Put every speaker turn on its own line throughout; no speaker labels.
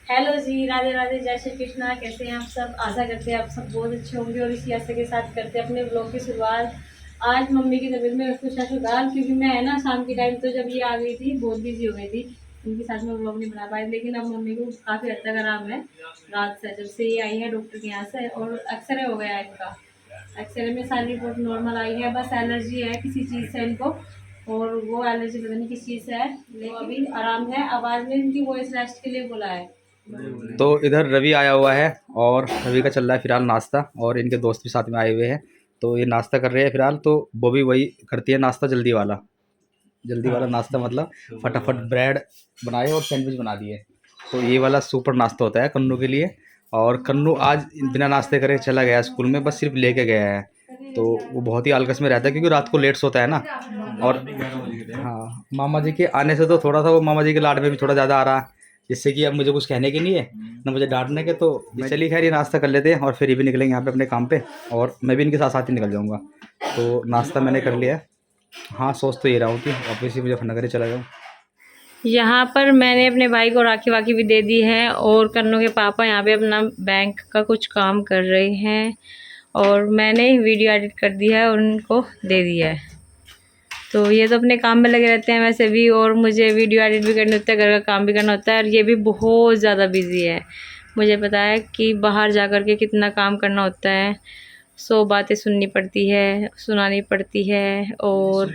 Hello जी, राधे राधे, जय श्री कृष्णा। कैसे हैं आप सब? आशा करते हैं आप सब बहुत अच्छे होंगे और इसी आशा के साथ करते हैं अपने ब्लॉग की शुरुआत। आज मम्मी की तबीयत में कुछ है सुधार, क्योंकि मैं है ना शाम के टाइम तो जब ये आ गई थी बहुत बिजी हो गई थी, उनके साथ में ब्लॉग नहीं बना पाई। लेकिन अब मम्मी को काफ़ी हद तक आराम है रात से, जब से ये आई है डॉक्टर के यहाँ से। और एक्सरे हो गया है इनका, एक्सरे में सारी रिपोर्ट नॉर्मल आई है, बस एलर्जी है किसी चीज़ से इनको, और वो एलर्जी पता नहीं किस चीज़ से है। लेकिन अभी आराम है। आवाज़ में इनकी वॉइस रेस्ट के लिए बोला है।
तो इधर रवि आया हुआ है और रवि का चल रहा है फिलहाल नाश्ता, और इनके दोस्त भी साथ में आए हुए हैं। तो ये नाश्ता कर रहे हैं फिलहाल। तो वो भी वही करती है नाश्ता, जल्दी वाला नाश्ता, मतलब फटाफट ब्रेड बनाए और सैंडविच बना दिए। तो ये वाला सुपर नाश्ता होता है कन्नू के लिए। और कन्नू आज बिना नाश्ते करे चला गया स्कूल में, बस सिर्फ लेके गया है। तो वो बहुत ही आलकस में रहता है क्योंकि रात को लेट सोता है ना। और हाँ, मामा जी के आने से तो थोड़ा सा वो मामा जी के लाड में भी थोड़ा ज़्यादा आ रहा है, जिससे कि अब मुझे कुछ कहने के नहीं है ना मुझे डांटने के। तो चलिए खैर, ये नाश्ता कर लेते हैं और फिर ये भी निकलेंगे यहाँ पे अपने काम पे, और मैं भी इनके साथ साथ ही निकल जाऊँगा। तो नाश्ता मैंने कर लिया है। हाँ, सोच तो ये रहा हूँ कि ऑब्वियसली मुझे फनगरे चला जाऊँ।
यहाँ पर मैंने अपने भाई को राखी वाखी भी दे दी है, और कन्नू के पापा यहाँ पे अपना बैंक का कुछ काम कर रहे हैं, और मैंने वीडियो एडिट कर दिया है और उनको दे दिया है। तो ये तो अपने काम में लगे रहते हैं वैसे भी, और मुझे वीडियो एडिट भी करना होता है, घर का काम भी करना होता है, और ये भी बहुत ज़्यादा बिजी है। मुझे पता है कि बाहर जा कर के कितना काम करना होता है, 100 बातें सुननी पड़ती है, सुनानी पड़ती है, और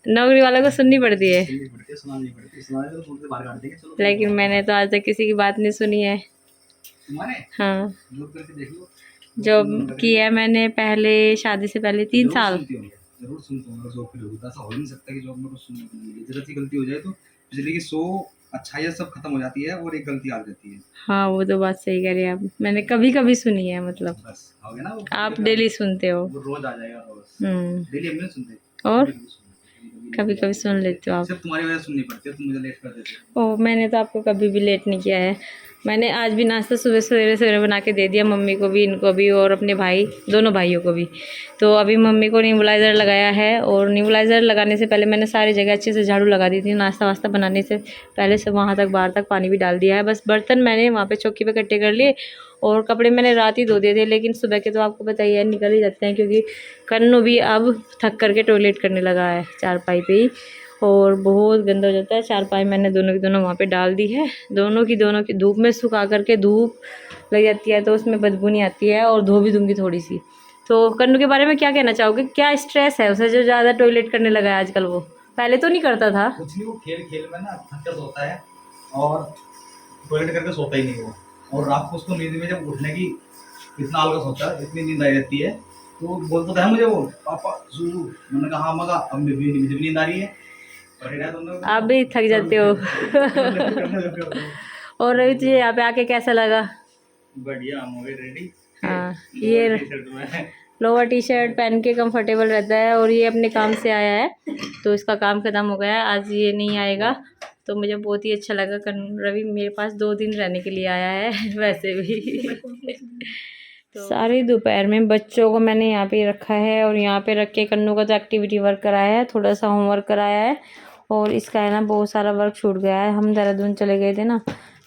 नौकरी वालों को सुननी पड़ती है। लेकिन मैंने तो आज तक किसी की बात नहीं सुनी है। हाँ, जॉब की है मैंने पहले, शादी से पहले 3 साल।
जरूर सुनता हूँ, जॉब के लोग ऐसा हो ही नहीं सकता कि जॉब में कुछ सुनने को नहीं मिले। जरा सी गलती हो जाए तो पिछले की 100 अच्छाइयाँ सब खत्म हो जाती है और एक गलती आ जाती है।
हाँ, वो तो बात सही कह रही हैं आप। मैंने कभी कभी सुनी है, मतलब
बस हो गया ना वो,
आप डेली सुनते हो।
वो रोज आ जाएगा रोज।
हम्म,
डेली हम नहीं सुनते,
और
कभी
कभी कभी सुन लेते हो आप।
सिर्फ तुम्हारी वजह से सुननी पड़ती है, तुम मुझे लेट कर देते हो।
ओह, मैंने तो आपको कभी भी लेट नहीं किया है। मैंने आज भी नाश्ता सुबह सवेरे सवेरे बना के दे दिया, मम्मी को भी, इनको भी, और अपने भाई, दोनों भाइयों को भी। तो अभी मम्मी को न्यूबलाइज़र लगाया है, और न्यूबलाइज़र लगाने से पहले मैंने सारी जगह अच्छे से झाड़ू लगा दी थी। नाश्ता वास्ता बनाने से पहले से वहाँ तक बाहर तक पानी भी डाल दिया है। बस बर्तन मैंने वहाँ पे चौकी पे इकट्ठे कर लिए, और कपड़े मैंने रात ही धो दिए थे। लेकिन सुबह के तो आपको पता ही है निकल ही जाते हैं, क्योंकि कन्नू भी अब थक करके टॉयलेट करने लगा है चारपाई पे ही, और बहुत गंदा हो जाता है। चारपाई मैंने दोनों की दोनों वहाँ पे डाल दी है, दोनों की धूप में सुखा करके, धूप लग जाती है तो उसमें बदबू नहीं आती है, और धो भी दूँगी थोड़ी सी। तो कन्नू के बारे में क्या कहना चाहोगे? क्या स्ट्रेस है उसे जो ज़्यादा टॉयलेट करने लगा है आजकल? वो पहले तो नहीं करता था।
कुछ नहीं, वो खेल खेल में ना थक के सोता है और टॉयलेट करके सोता ही नहीं वो। और रात को उसको नींद में जब उठने की इतना आलस होता है, इतनी नींद आई रहती है, तो बोलता है मुझे वो, पापा सुसु। मैंने कहा हाँ मगा, अब मुझे भी नींद आ रही है।
आप भी थक जाते हो। और रवि, तुझे यहाँ पे आके कैसा लगा?
बढ़िया, हम हो गए रेडी।
हाँ, ये लोअर टी शर्ट पहन के कंफर्टेबल रहता है, और ये अपने काम से आया है तो इसका काम ख़त्म हो गया है, आज ये नहीं आएगा। तो मुझे बहुत ही अच्छा लगा। रवि मेरे पास 2 दिन रहने के लिए आया है वैसे भी। तो सारी दोपहर में बच्चों को मैंने यहाँ पे रखा है, और यहाँ पे रख के कन्नू का तो एक्टिविटी वर्क कराया है, थोड़ा सा होमवर्क कराया है, और इसका है ना बहुत सारा वर्क छूट गया है। हम देहरादून चले गए थे ना,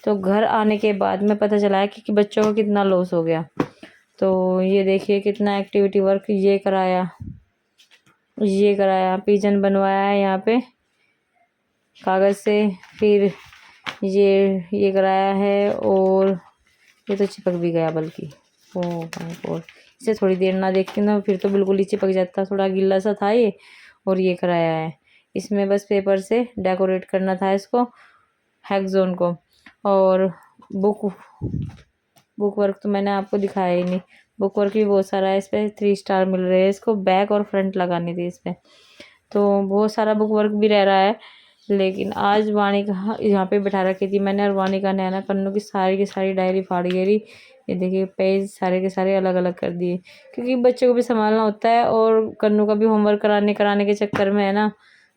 तो घर आने के बाद में पता चला है कि बच्चों को कितना लॉस हो गया। तो ये देखिए कितना एक्टिविटी वर्क ये कराया, पिजन बनवाया है यहाँ पे कागज़ से, फिर ये कराया है, और ये तो चिपक भी गया बल्कि। ओह माय गॉड, इसे थोड़ी देर ना देखती ना फिर तो बिल्कुल ही चिपक जाता, थोड़ा गीला सा था ये। और ये कराया है, इसमें बस पेपर से डेकोरेट करना था इसको, हेक्सोन को। और बुक वर्क तो मैंने आपको दिखाया ही नहीं। बुक वर्क भी बहुत सारा है, इस पर 3 स्टार मिल रहे हैं इसको। बैक और फ्रंट लगानी थी इस पर, तो बहुत सारा बुक वर्क भी रह रहा है। लेकिन आज वाणी का यहाँ पे बैठा रखी थी मैंने, और वाणी का नैना कन्नू की सारी डायरी फाड़ गई। ये देखिए पेज सारे के सारे अलग अलग कर दिए, क्योंकि बच्चों को भी संभालना होता है, और कन्नू का भी होमवर्क कराने के चक्कर में है ना,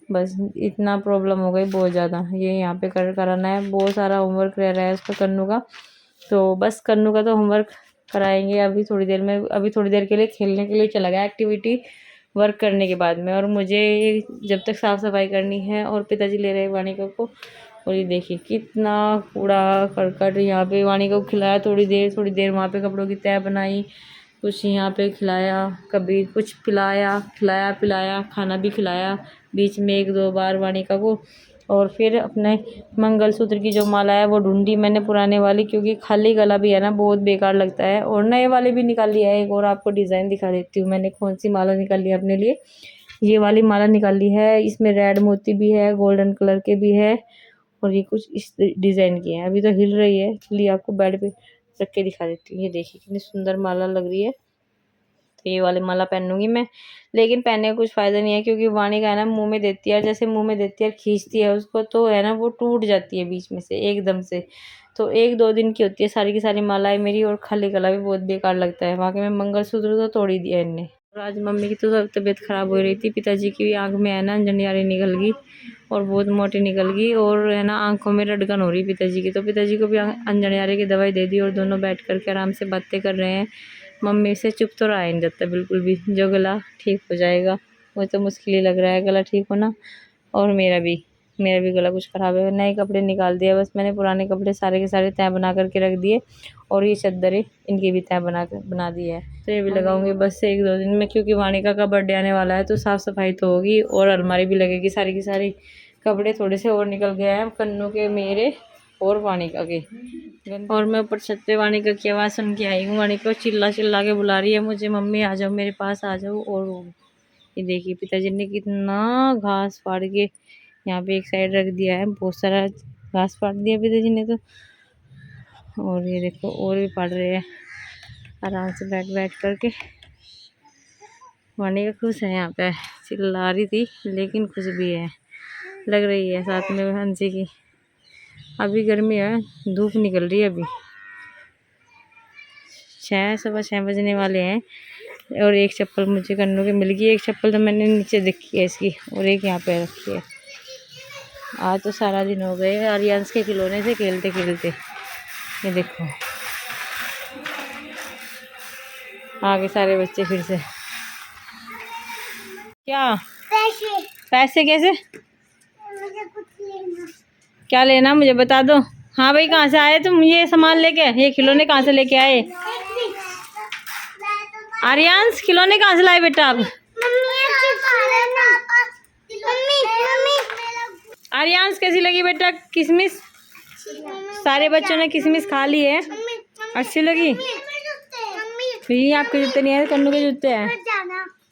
बस इतना प्रॉब्लम हो गई बहुत ज़्यादा। ये यहाँ पे कराना है, बहुत सारा होमवर्क रह रहा है उसका कन्नू का। तो बस कन्नू का तो होमवर्क कराएंगे अभी थोड़ी देर में। अभी थोड़ी देर के लिए खेलने के लिए चला गया एक्टिविटी वर्क करने के बाद में, और मुझे जब तक साफ़ सफाई करनी है, और पिताजी ले रहे हैं वाणिका को और ये देखिए कितना कूड़ा करकट। यहाँ पे वाणी को खिलाया थोड़ी देर वहाँ पे कपड़ों की तह बनाई, कुछ यहाँ पे खिलाया, कभी कुछ खिलाया पिलाया, खाना भी खिलाया बीच में 1-2 बार वाणिका को। और फिर अपने मंगलसूत्र की जो माला है वो ढूंढी मैंने पुराने वाली, क्योंकि खाली गला भी है ना बहुत बेकार लगता है। और नए वाले भी निकाल लिया है एक, और आपको डिज़ाइन दिखा देती हूँ मैंने कौन सी माला निकाली है अपने लिए। ये वाली माला निकाली है, इसमें रेड मोती भी है, गोल्डन कलर के भी है, और ये कुछ इस डिज़ाइन की है। अभी तो हिल रही है, इसलिए आपको बेड पे रख के दिखा देती हूँ। ये देखिए कितनी सुंदर माला लग रही है। तो ये वाली माला पहनूंगी मैं, लेकिन पहनने का कुछ फ़ायदा नहीं है, क्योंकि वाणी का है ना मुंह में देती है, जैसे मुंह में देती है खींचती है उसको, तो है ना वो टूट जाती है बीच में से एकदम से। तो 1-2 दिन की होती है सारी की सारी मालाएं मेरी, और खाली गला भी बहुत बेकार लगता है। बाकी में मंगलसूत्र तो तोड़ ही दिया इनने। और आज मम्मी की तो तबीयत ख़राब हो रही थी, पिताजी की भी आँख में है ना अंजनियारी निकल गई और बहुत मोटी निकल गई, और है ना आंखों में रटकन हो रही पिताजी की। तो पिताजी को भी अंजनियारे की दवाई दे दी, और दोनों बैठ करके आराम से बातें कर रहे हैं। मम्मी से चुप तो रहा ही नहीं जाता बिल्कुल भी, जो गला ठीक हो जाएगा वो तो मुश्किल ही लग रहा है गला ठीक होना। और मेरा भी गला कुछ ख़राब है। नए कपड़े निकाल दिए बस मैंने, पुराने कपड़े सारे के सारे तह बना करके रख दिए, और ये चद्दरें इनकी भी तह बना दी है। तो ये भी लगाऊंगी बस 1-2 दिन में, क्योंकि वाणिका का बर्थडे आने वाला है, तो साफ़ सफाई तो होगी और अलमारी भी लगेगी सारी की सारी। कपड़े थोड़े से और निकल गए हैं कन्नू के, मेरे और वाणिका के। और मैं ऊपर छत पे वाणिका की आवाज़ सुन के आई हूँ। वाणिका चिल्ला चिल्ला के बुला रही है मुझे, मम्मी आ जाओ मेरे पास आ जाओ। और ये देखिए पिताजी ने कितना घास फाड़ के यहाँ पे एक साइड रख दिया है, बहुत सारा घास फाड़ दिया पिताजी ने तो। और ये देखो और भी फाड़ रहे हैं आराम से बैठ करके। वाणिका खुश है, यहाँ पे चिल्ला रही थी लेकिन खुश भी है, लग रही है साथ में हंसी की। अभी गर्मी है, धूप निकल रही है, अभी 6-6:15 बजने वाले हैं। और एक चप्पल मुझे कन्नू की मिल गई, एक चप्पल तो मैंने नीचे देखी है इसकी, और एक यहाँ पे रखी है। आज तो सारा दिन हो गए आर्यंस के खिलौने से खेलते खेलते। ये देखो आगे सारे बच्चे फिर से क्या पैसे कैसे, क्या लेना मुझे बता दो। हाँ भाई कहाँ से आए तुम ये सामान लेके, ये खिलौने कहाँ से लेके आए? आर्यांश खिलौने कहाँ से लाए बेटा आप? आर्यांश कैसी लगी बेटा किशमिश? सारे बच्चों ने किशमिश खा ली है, अच्छी लगी? ये आपके जूते नहीं है, कन्नू के जूते हैं।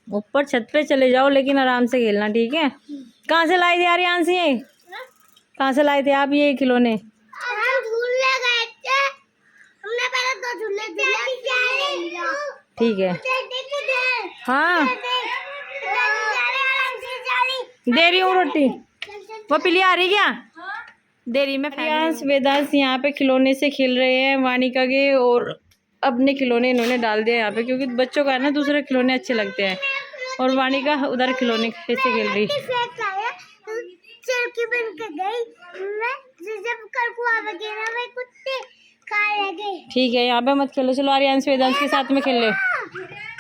ऊपर छत पे चले जाओ लेकिन आराम से खेलना, ठीक है? कहाँ से लाए थे आर्यांश ये, कहाँ से लाए थे आप ये खिलौने? ठीक है हाँ दे रही हूँ रोटी, वो पिली आ रही क्या? दे रही मैं। वेदांश यहाँ पे खिलौने से खेल रहे हैं वाणिका के, और अपने खिलौने इन्होंने डाल दिया यहाँ पे, क्योंकि बच्चों का है ना दूसरे खिलौने अच्छे लगते हैं। और वाणिका उधर खिलौने कैसे खेल रही। ठीक है यहाँ पे मत खेलो, चलो आर्यांश वेदांश के साथ में खेल लो।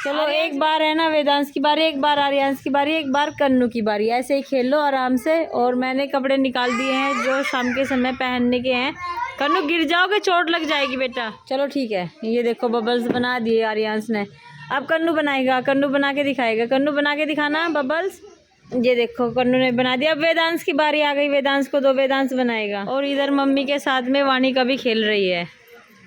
चलो एक बार है ना वेदांश की बारी, एक बार आर्यांश की बारी, एक बार कन्नू की बारी, ऐसे ही खेल लो आराम से। और मैंने कपड़े निकाल दिए हैं जो शाम के समय पहनने के हैं। कन्नू गिर जाओगे चोट लग जाएगी बेटा। चलो ठीक है, ये देखो बबल्स बना दिए आर्यांश ने, अब कन्नू बनाएगा, कन्नू बना के दिखाएगा। कन्नू बना के दिखाना बबल्स। ये देखो कन्नू ने बना दिया। अब वेदांश की बारी आ गई, वेदांश को दो, वेदांश बनाएगा। और इधर मम्मी के साथ में वाणिका भी खेल रही है।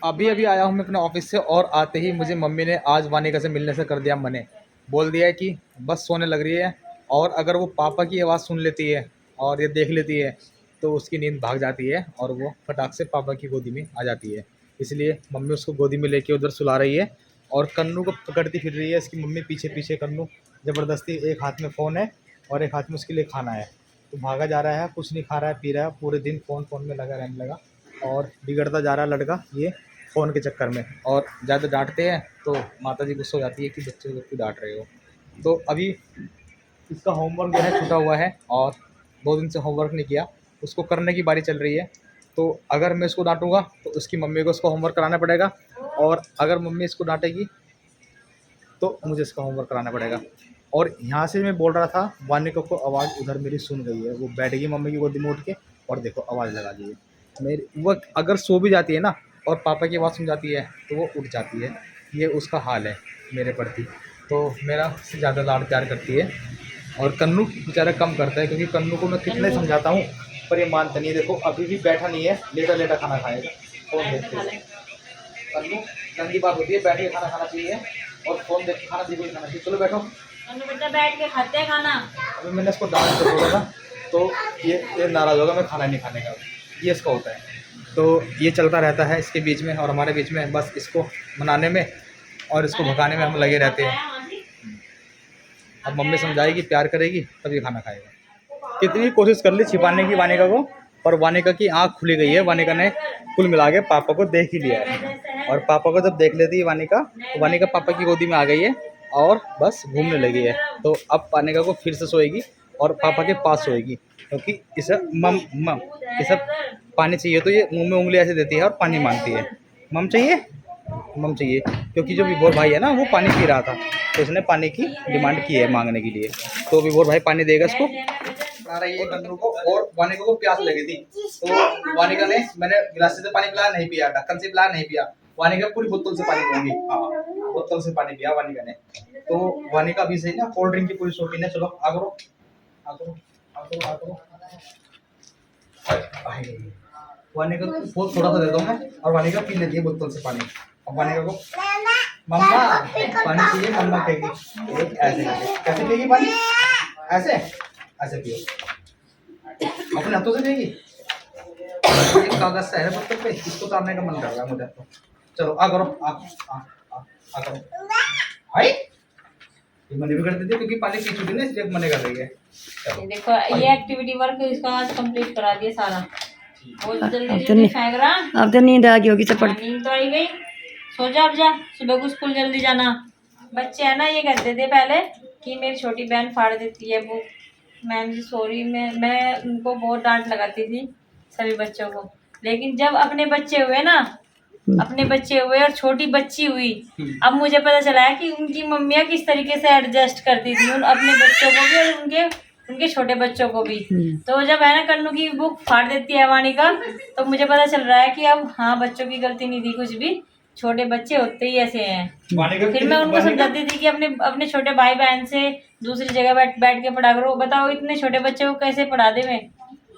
अभी आया हूँ मैं अपने ऑफिस से, और आते ही मुझे मम्मी ने आज वाणिका से मिलने से कर दिया मने। बोल दिया है कि बस सोने लग रही है, और अगर वो पापा की आवाज़ सुन लेती है और ये देख लेती है तो उसकी नींद भाग जाती है, और वो फटाक से पापा की गोदी में आ जाती है। इसलिए मम्मी उसको गोदी में लेके उधर सुला रही है, और कन्नू को पकड़ती फिर रही है इसकी मम्मी पीछे पीछे। कन्नू ज़बरदस्ती, एक हाथ में फ़ोन है और एक हाथ में उसके लिए खाना है, तो भागा जा रहा है, कुछ नहीं खा रहा है पी रहा है, पूरे दिन फ़ोन में लगा रहने लगा, और बिगड़ता जा रहा है लड़का ये फ़ोन के चक्कर में। और ज़्यादा डांटते हैं तो माताजी गुस्सा हो जाती है कि बच्चे को क्यों डांट रहे हो। तो अभी इसका होमवर्क जो है छूटा हुआ है, और 2 दिन से होमवर्क नहीं किया, उसको करने की बारी चल रही है। तो अगर मैं इसको डांटूंगा तो उसकी मम्मी को उसको होमवर्क कराना पड़ेगा, और अगर मम्मी इसको डांटेगी तो मुझे इसका होमवर्क कराना पड़ेगा। और यहाँ से मैं बोल रहा था, वाणिका को आवाज़ उधर मेरी सुन गई है, वो बैठ गई मम्मी की गोदी में उठ के, और देखो आवाज़ लगा दी है मेरी। वो अगर सो भी जाती है ना और पापा की आवाज़ सुन जाती है तो वो उठ जाती है। ये उसका हाल है मेरे प्रति। तो मेरा से ज़्यादा लाड प्यार करती है। और कन्नू बेचारा कम करता है, क्योंकि कन्नू को मैं कितने समझाता हूँ पर ये मानता नहीं है। देखो अभी भी बैठा नहीं है, लेटा लेटा खाना खाएगा। फ़ोन देखते हुए। कन्नू गंदी बात होती है, बैठ के खाना खाना चाहिए और फ़ोन देख के खाना चाहिए खाना चाहिए। चलो बैठो।
बेटा बैठ के खाते हैं खाना।
अभी मैंने इसको डांट कर बोला था तो ये नाराज़ होगा, मैं खाना नहीं खाने का। ये इसका होता है। तो ये चलता रहता है इसके बीच में और हमारे बीच में, बस इसको मनाने में और इसको भगाने में हम लगे रहते हैं। अब मम्मी समझाएगी, प्यार करेगी तभी खाना खाएगा। कितनी कोशिश कर ली छिपाने की वानिका को, पर वानिका की आंख खुली गई है। वानिका ने कुल मिला के पापा को देख ही लिया है। और पापा को जब देख लेती है वानिका, तो वानिका पापा की गोदी में आ गई है और बस घूमने लगी है। तो अब वानिका को फिर से सोएगी और पापा के पास सोएगी, क्योंकि इसे मम मम इसे पानी चाहिए तो ये मुंह में उंगली ऐसे देती है और पानी मांगती है। मम चाहिए, मम चाहिए, क्योंकि जो विभोर भाई है ना वो पानी पी रहा था तो उसने पानी की डिमांड की है मांगने के लिए। तो विभोर भाई पानी देगा इसको। आ रही है गन्नू को और वानिका को प्यास लगी थी, तो वानिका ने, मैंने गिलास से पानी पिलाया नहीं पिया, ढक्कन से पिलाया नहीं पिया, वानिका पूरी बोतल से पानी पीऊंगी। हाँ बोतल से पानी पिया वानिका ने। तो वानिका अभी से ही ना कोल्ड ड्रिंक की पूरी शौकीन है। चलो आ करो आ करो आ करो आ करो। वानिका को बहुत थोड़ा सा देता हूँ मैं और वानिका पी लेती है बोतल से पानी। अब वानिका को मम्मा पानी चाहिए, मम्मा कहेगी ऐसे कैसे पिएगी पानी, ऐसे ऐसे पियो, अपने हाथों से पिएगी। एक कागज सा है बोतल पे, इसको उतारने का मन कर रहा है मुझे तो। चलो आ करो आ करो भाई। ये मना भी कर देती है क्योंकि पानी पी चुकी है ना, इसलिए मना कर रही है।
ये देखो ये एक्टिविटी वर्क इसका आज कंप्लीट करा दिया सारा। बहुत जल्दी जल्दी फेंक रहा।
अब तो नींद आ गई होगी चपड़।
नींद तो आई गई। सो जा अब जा, सुबह को स्कूल जल्दी जाना। बच्चे है ना ये कहते थे पहले कि मेरी छोटी बहन फाड़ देती है बुक। मैम जी सॉरी, मैं उनको बहुत डांट लगाती थी सभी बच्चों को। लेकिन जब अपने बच्चे हुए ना, अपने बच्चे हुए और छोटी बच्ची हुई, अब मुझे पता चला है कि उनकी मम्मियाँ किस तरीके से एडजस्ट करती थी उन अपने बच्चों को भी और उनके छोटे बच्चों को भी। तो जब है ना कन्नू की बुक फाड़ देती है वानिका, तो मुझे पता चल रहा है कि अब हाँ बच्चों की गलती नहीं थी कुछ भी, छोटे बच्चे होते ही ऐसे हैं। फिर मैं उनको समझाती थी कि अपने छोटे भाई बहन से दूसरी जगह बैठ के पढ़ा करो। बताओ इतने छोटे बच्चे को कैसे पढ़ा दे मैं,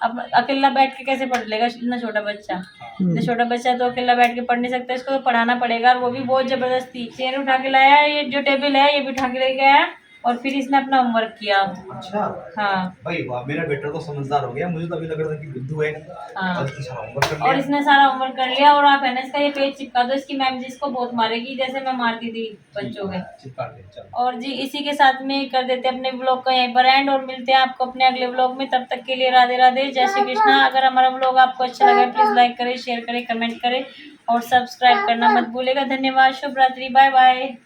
अब अकेला बैठ के कैसे पढ़ लेगा इतना छोटा बच्चा। इतना छोटा बच्चा तो अकेला बैठ के पढ़ नहीं सकता, इसको तो पढ़ाना पड़ेगा। और वो भी बहुत जबरदस्ती। चेयर उठा के लाया, ये जो टेबल है ये भी उठा के ले गया और फिर इसने अपना होमवर्क किया।
अच्छा
हाँ
भाई वाह, मेरा बेटा तो समझदार हो गया। मुझे तो अभी लग रहा था कि बुद्धू है।
हाँ
और इसने सारा होमवर्क कर
और
लिया।
इसने सारा होमवर्क कर लिया। और आप है ना इसका ये पेज चिपका दो, इसकी मैम जी इसको बहुत मारेगी जैसे मैं मारती थी बच्चों के।
चिपका दे चलो।
और जी इसी के साथ में कर देते अपने ब्लॉग का यहीं पर एंड और मिलते हैं आपको अपने अगले ब्लॉग में। तब तक के लिए राधे राधे, जय श्री कृष्णा। अगर हमारा ब्लॉग आपको अच्छा लगा प्लीज लाइक करें, शेयर करें, कमेंट करें और सब्सक्राइब करना मत भूलेगा। धन्यवाद, शुभ रात्रि, बाय बाय।